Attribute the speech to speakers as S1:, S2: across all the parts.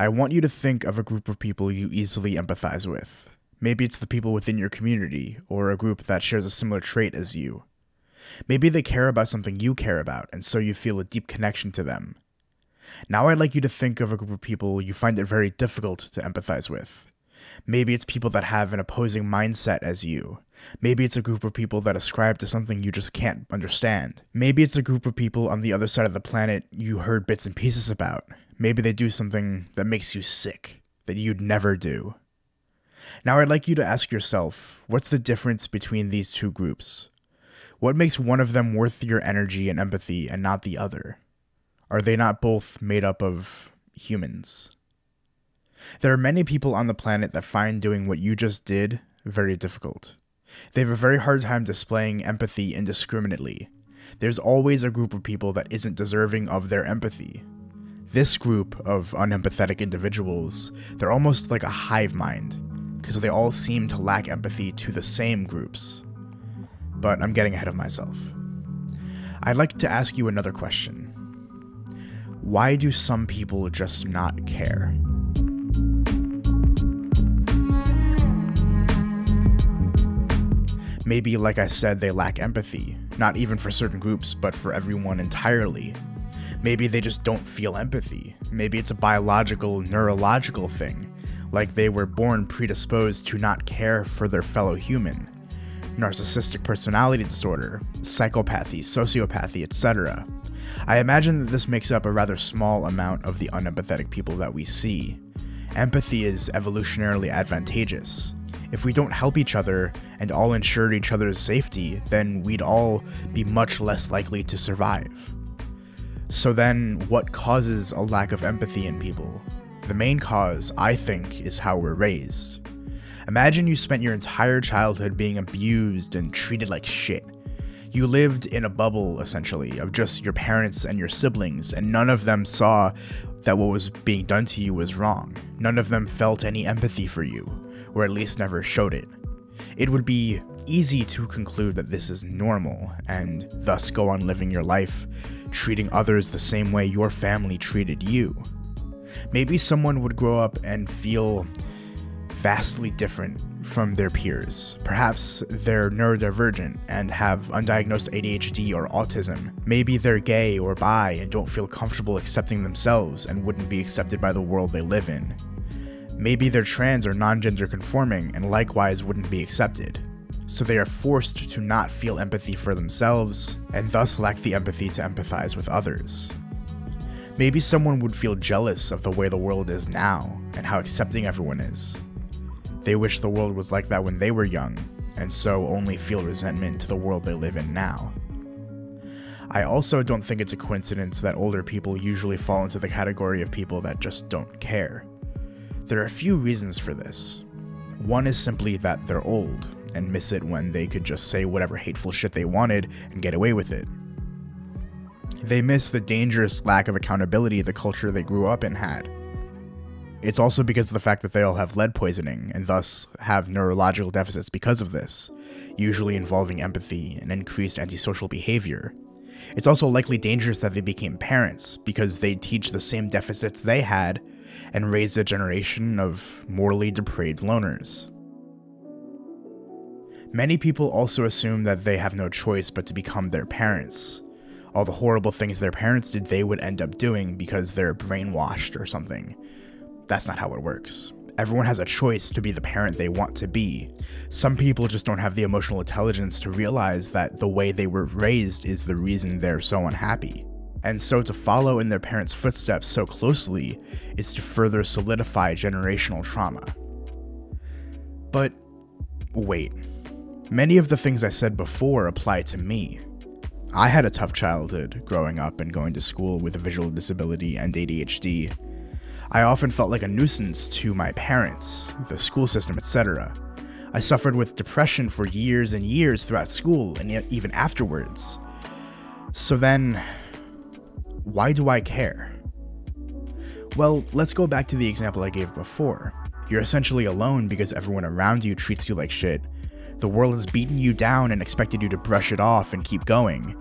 S1: I want you to think of a group of people you easily empathize with. Maybe it's the people within your community, or a group that shares a similar trait as you. Maybe they care about something you care about, and so you feel a deep connection to them. Now I'd like you to think of a group of people you find it very difficult to empathize with. Maybe it's people that have an opposing mindset as you. Maybe it's a group of people that ascribe to something you just can't understand. Maybe it's a group of people on the other side of the planet you heard bits and pieces about. Maybe they do something that makes you sick, that you'd never do. Now I'd like you to ask yourself, what's the difference between these two groups? What makes one of them worth your energy and empathy and not the other? Are they not both made up of humans? There are many people on the planet that find doing what you just did very difficult. They have a very hard time displaying empathy indiscriminately. There's always a group of people that isn't deserving of their empathy. This group of unempathetic individuals, they're almost like a hive mind, because they all seem to lack empathy to the same groups. But I'm getting ahead of myself. I'd like to ask you another question. Why do some people just not care? Maybe, like I said, they lack empathy, not even for certain groups, but for everyone entirely. Maybe they just don't feel empathy. Maybe it's a biological, neurological thing, like they were born predisposed to not care for their fellow human. Narcissistic personality disorder, psychopathy, sociopathy, etc. I imagine that this makes up a rather small amount of the unempathetic people that we see. Empathy is evolutionarily advantageous. If we don't help each other and all ensure each other's safety, then we'd all be much less likely to survive. So then, what causes a lack of empathy in people? The main cause, I think, is how we're raised. Imagine you spent your entire childhood being abused and treated like shit. You lived in a bubble, essentially, of just your parents and your siblings, and none of them saw that what was being done to you was wrong. None of them felt any empathy for you, or at least never showed it. It would be easy to conclude that this is normal, and thus go on living your life, treating others the same way your family treated you. Maybe someone would grow up and feel vastly different from their peers. Perhaps they're neurodivergent and have undiagnosed ADHD or autism. Maybe they're gay or bi and don't feel comfortable accepting themselves and wouldn't be accepted by the world they live in. Maybe they're trans or non-gender conforming and likewise wouldn't be accepted. So they are forced to not feel empathy for themselves and thus lack the empathy to empathize with others. Maybe someone would feel jealous of the way the world is now and how accepting everyone is. They wish the world was like that when they were young, and so only feel resentment to the world they live in now. I also don't think it's a coincidence that older people usually fall into the category of people that just don't care. There are a few reasons for this. One is simply that they're old and miss it when they could just say whatever hateful shit they wanted and get away with it. They miss the dangerous lack of accountability the culture they grew up in had. It's also because of the fact that they all have lead poisoning and thus have neurological deficits because of this, usually involving empathy and increased antisocial behavior. It's also likely dangerous that they became parents because they teach the same deficits they had and raised a generation of morally depraved loners. Many people also assume that they have no choice but to become their parents. All the horrible things their parents did they would end up doing because they're brainwashed or something. That's not how it works. Everyone has a choice to be the parent they want to be. Some people just don't have the emotional intelligence to realize that the way they were raised is the reason they're so unhappy. And so to follow in their parents' footsteps so closely is to further solidify generational trauma. But wait, many of the things I said before apply to me. I had a tough childhood growing up and going to school with a visual disability and ADHD. I often felt like a nuisance to my parents, the school system, etc. I suffered with depression for years and years throughout school and yet even afterwards. So then, why do I care? Well, let's go back to the example I gave before. You're essentially alone because everyone around you treats you like shit. The world has beaten you down and expected you to brush it off and keep going.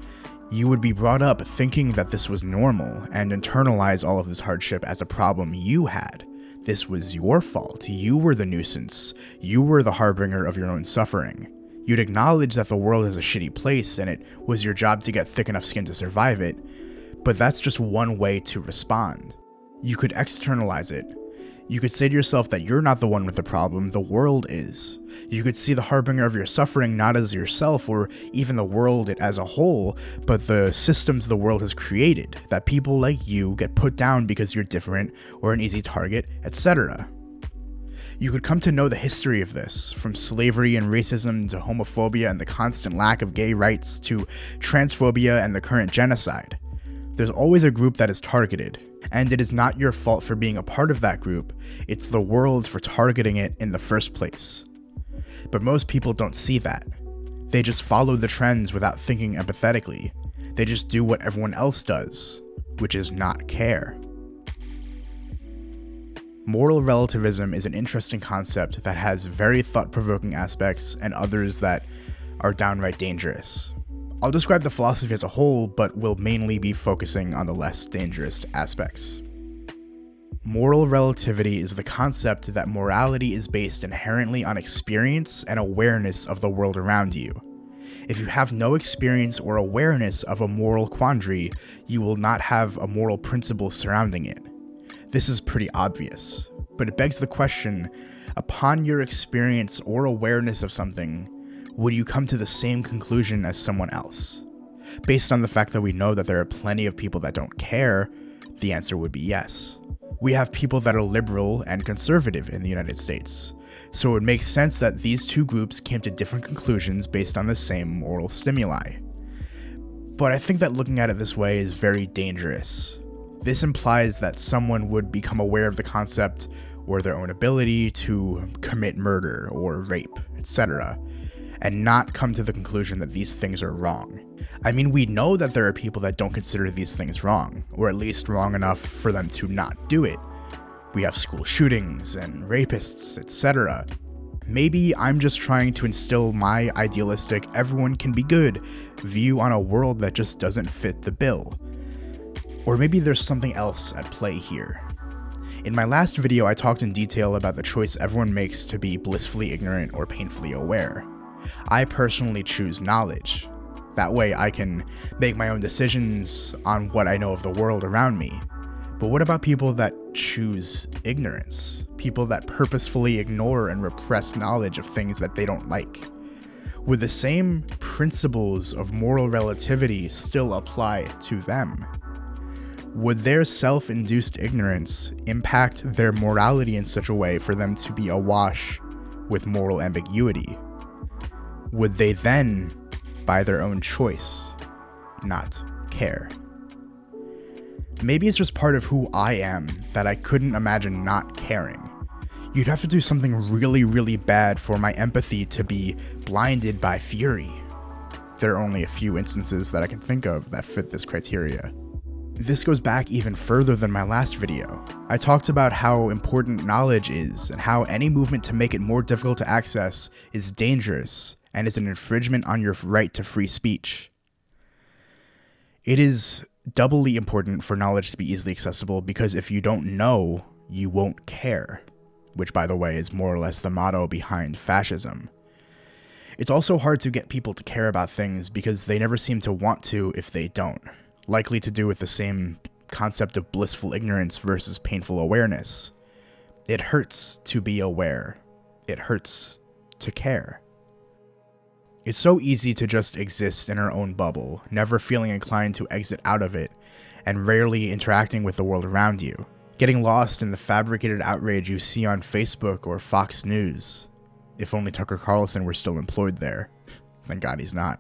S1: You would be brought up thinking that this was normal and internalize all of this hardship as a problem you had. This was your fault. You were the nuisance. You were the harbinger of your own suffering. You'd acknowledge that the world is a shitty place and it was your job to get thick enough skin to survive it, but that's just one way to respond. You could externalize it. You could say to yourself that you're not the one with the problem, the world is. You could see the harbinger of your suffering not as yourself or even the world as a whole, but the systems the world has created, that people like you get put down because you're different or an easy target, etc. You could come to know the history of this, from slavery and racism to homophobia and the constant lack of gay rights to transphobia and the current genocide. There's always a group that is targeted, and it is not your fault for being a part of that group, it's the world's for targeting it in the first place. But most people don't see that. They just follow the trends without thinking empathetically. They just do what everyone else does, which is not care. Moral relativism is an interesting concept that has very thought-provoking aspects and others that are downright dangerous. I'll describe the philosophy as a whole, but will mainly be focusing on the less dangerous aspects. Moral relativity is the concept that morality is based inherently on experience and awareness of the world around you. If you have no experience or awareness of a moral quandary, you will not have a moral principle surrounding it. This is pretty obvious, but it begs the question, upon your experience or awareness of something, would you come to the same conclusion as someone else? Based on the fact that we know that there are plenty of people that don't care, the answer would be yes. We have people that are liberal and conservative in the United States, so it would make sense that these two groups came to different conclusions based on the same moral stimuli. But I think that looking at it this way is very dangerous. This implies that someone would become aware of the concept or their own ability to commit murder or rape, etc., and not come to the conclusion that these things are wrong. I mean, we know that there are people that don't consider these things wrong, or at least wrong enough for them to not do it. We have school shootings and rapists, etc. Maybe I'm just trying to instill my idealistic everyone can be good view on a world that just doesn't fit the bill. Or maybe there's something else at play here. In my last video, I talked in detail about the choice everyone makes to be blissfully ignorant or painfully aware. I personally choose knowledge. That way I can make my own decisions on what I know of the world around me. But what about people that choose ignorance? People that purposefully ignore and repress knowledge of things that they don't like? Would the same principles of moral relativity still apply to them? Would their self-induced ignorance impact their morality in such a way for them to be awash with moral ambiguity? Would they then, by their own choice, not care? Maybe it's just part of who I am that I couldn't imagine not caring. You'd have to do something really, really bad for my empathy to be blinded by fury. There are only a few instances that I can think of that fit this criteria. This goes back even further than my last video. I talked about how important knowledge is and how any movement to make it more difficult to access is dangerous and is an infringement on your right to free speech. It is doubly important for knowledge to be easily accessible because if you don't know, you won't care, which by the way is more or less the motto behind fascism. It's also hard to get people to care about things because they never seem to want to if they don't. Likely to do with the same concept of blissful ignorance versus painful awareness. It hurts to be aware. It hurts to care. It's so easy to just exist in our own bubble, never feeling inclined to exit out of it, and rarely interacting with the world around you. Getting lost in the fabricated outrage you see on Facebook or Fox News. If only Tucker Carlson were still employed there. Thank God he's not.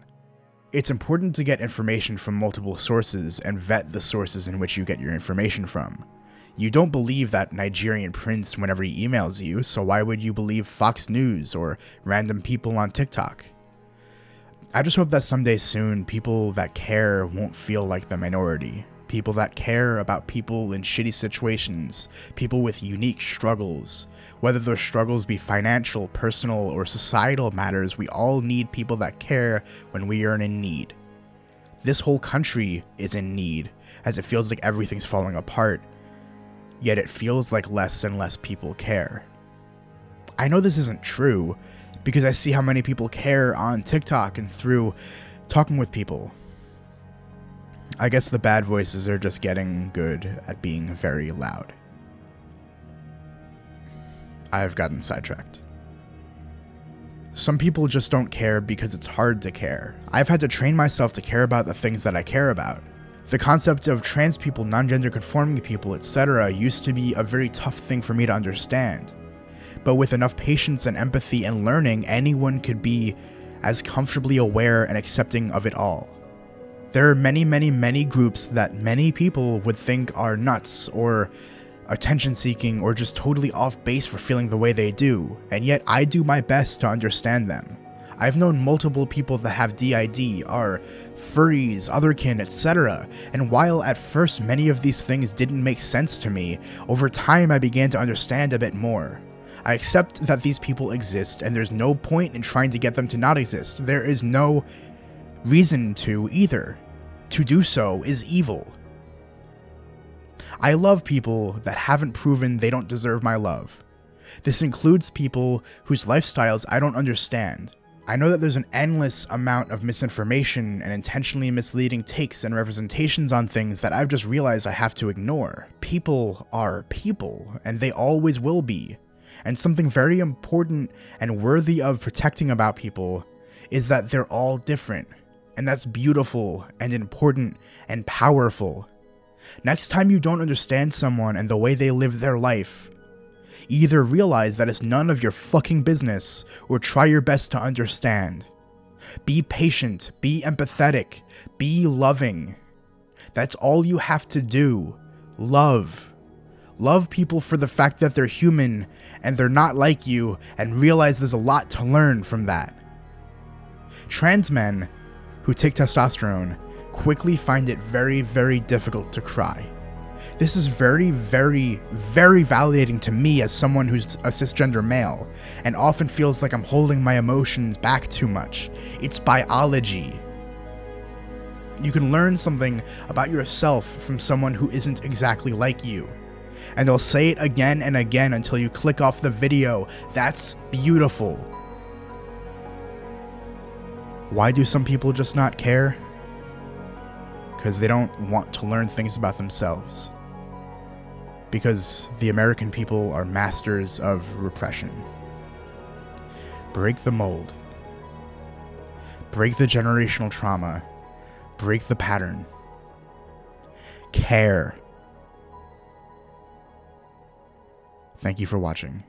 S1: It's important to get information from multiple sources and vet the sources in which you get your information from. You don't believe that Nigerian prince whenever he emails you, so why would you believe Fox News or random people on TikTok? I just hope that someday soon, people that care won't feel like the minority. People that care about people in shitty situations, people with unique struggles. Whether those struggles be financial, personal, or societal matters, we all need people that care when we are in need. This whole country is in need, as it feels like everything's falling apart. yet it feels like less and less people care. I know this isn't true because I see how many people care on TikTok and through talking with people. I guess the bad voices are just getting good at being very loud. I've gotten sidetracked. Some people just don't care because it's hard to care. I've had to train myself to care about the things that I care about. The concept of trans people, non-gender conforming people, etc. used to be a very tough thing for me to understand. But with enough patience and empathy and learning, anyone could be as comfortably aware and accepting of it all. There are many, many, many groups that many people would think are nuts or attention-seeking or just totally off base for feeling the way they do, and yet I do my best to understand them. I've known multiple people that have DID, are furries, otherkin, etc., and while at first many of these things didn't make sense to me, over time I began to understand a bit more. I accept that these people exist, and there's no point in trying to get them to not exist. There is no reason to either. To do so is evil. I love people that haven't proven they don't deserve my love. This includes people whose lifestyles I don't understand. I know that there's an endless amount of misinformation and intentionally misleading takes and representations on things that I've just realized I have to ignore. People are people, and they always will be. And something very important and worthy of protecting about people is that they're all different. And that's beautiful and important and powerful. Next time you don't understand someone and the way they live their life, either realize that it's none of your fucking business or try your best to understand. Be patient, be empathetic, be loving. That's all you have to do. Love. Love people for the fact that they're human and they're not like you, and realize there's a lot to learn from that. Trans men who take testosterone quickly find it very, very difficult to cry. This is very, very, very validating to me as someone who's a cisgender male, and often feels like I'm holding my emotions back too much. It's biology. You can learn something about yourself from someone who isn't exactly like you. And they'll say it again and again until you click off the video. That's beautiful. Why do some people just not care? Because they don't want to learn things about themselves. Because the American people are masters of repression. Break the mold. Break the generational trauma. Break the pattern. Care. Thank you for watching.